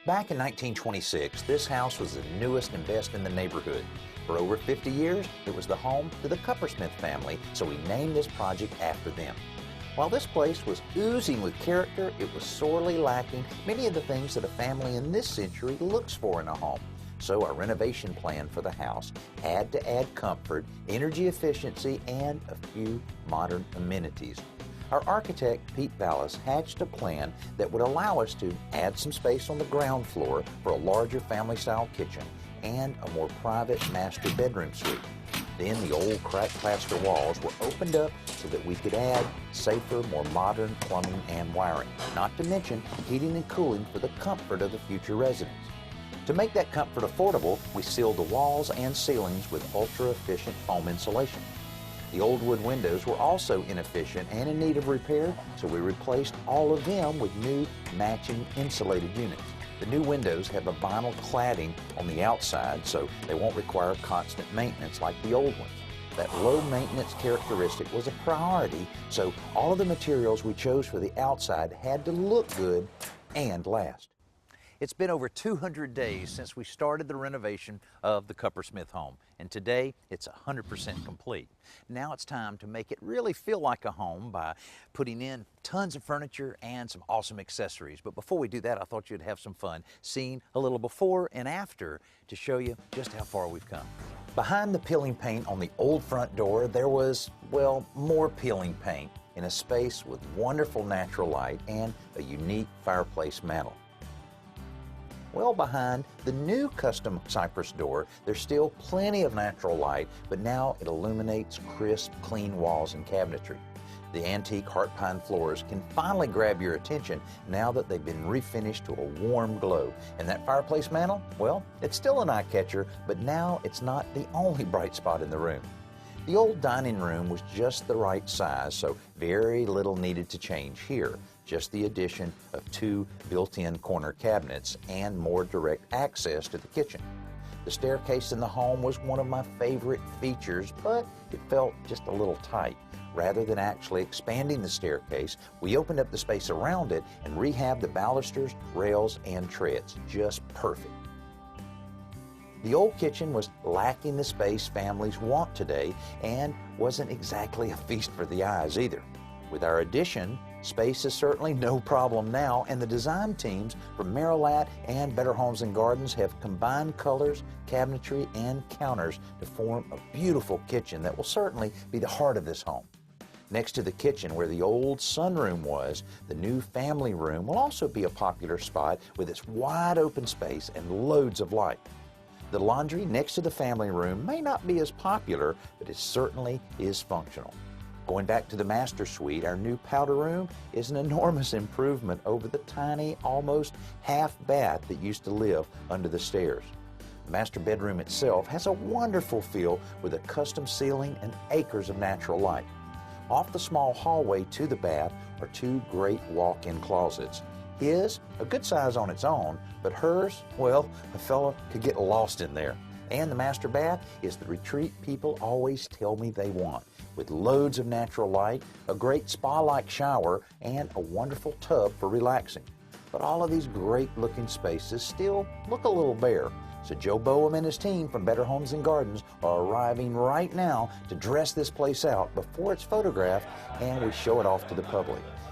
Back in 1926, this house was the newest and best in the neighborhood. For over 50 years, it was the home to the Kuppersmith family, so we named this project after them. While this place was oozing with character, it was sorely lacking many of the things that a family in this century looks for in a home. So our renovation plan for the house had to add comfort, energy efficiency, and a few modern amenities. Our architect, Pete Vallis, hatched a plan that would allow us to add some space on the ground floor for a larger family-style kitchen and a more private master bedroom suite. Then the old cracked plaster walls were opened up so that we could add safer, more modern plumbing and wiring, not to mention heating and cooling for the comfort of the future residents. To make that comfort affordable, we sealed the walls and ceilings with ultra-efficient foam insulation. The old wood windows were also inefficient and in need of repair, so we replaced all of them with new matching insulated units. The new windows have a vinyl cladding on the outside, so they won't require constant maintenance like the old ones. That low maintenance characteristic was a priority, so all of the materials we chose for the outside had to look good and last. It's been over 200 days since we started the renovation of the Kuppersmith home, and today it's 100% complete. Now it's time to make it really feel like a home by putting in tons of furniture and some awesome accessories. But before we do that, I thought you'd have some fun seeing a little before and after to show you just how far we've come. Behind the peeling paint on the old front door, there was, well, more peeling paint in a space with wonderful natural light and a unique fireplace mantel. Well behind the new custom cypress door, there's still plenty of natural light, but now it illuminates crisp, clean walls and cabinetry. The antique heart pine floors can finally grab your attention now that they've been refinished to a warm glow. And that fireplace mantel, well, it's still an eye catcher, but now it's not the only bright spot in the room. The old dining room was just the right size, so very little needed to change here. Just the addition of 2 built-in corner cabinets and more direct access to the kitchen. The staircase in the home was one of my favorite features, but it felt just a little tight. Rather than actually expanding the staircase, we opened up the space around it and rehabbed the balusters, rails, and treads. Just perfect. The old kitchen was lacking the space families want today and wasn't exactly a feast for the eyes either. With our addition, space is certainly no problem now, and the design teams from Marilat and Better Homes and Gardens have combined colors, cabinetry, and counters to form a beautiful kitchen that will certainly be the heart of this home. Next to the kitchen where the old sunroom was, the new family room will also be a popular spot with its wide open space and loads of light. The laundry next to the family room may not be as popular, but it certainly is functional. Going back to the master suite, our new powder room is an enormous improvement over the tiny, almost half bath that used to live under the stairs. The master bedroom itself has a wonderful feel with a custom ceiling and acres of natural light. Off the small hallway to the bath are 2 great walk-in closets. His, a good size on its own, but hers, well, a fella could get lost in there. And the master bath is the retreat people always tell me they want, with loads of natural light, a great spa-like shower, and a wonderful tub for relaxing. But all of these great-looking spaces still look a little bare. So Joe Boehm and his team from Better Homes and Gardens are arriving right now to dress this place out before it's photographed and we show it off to the public.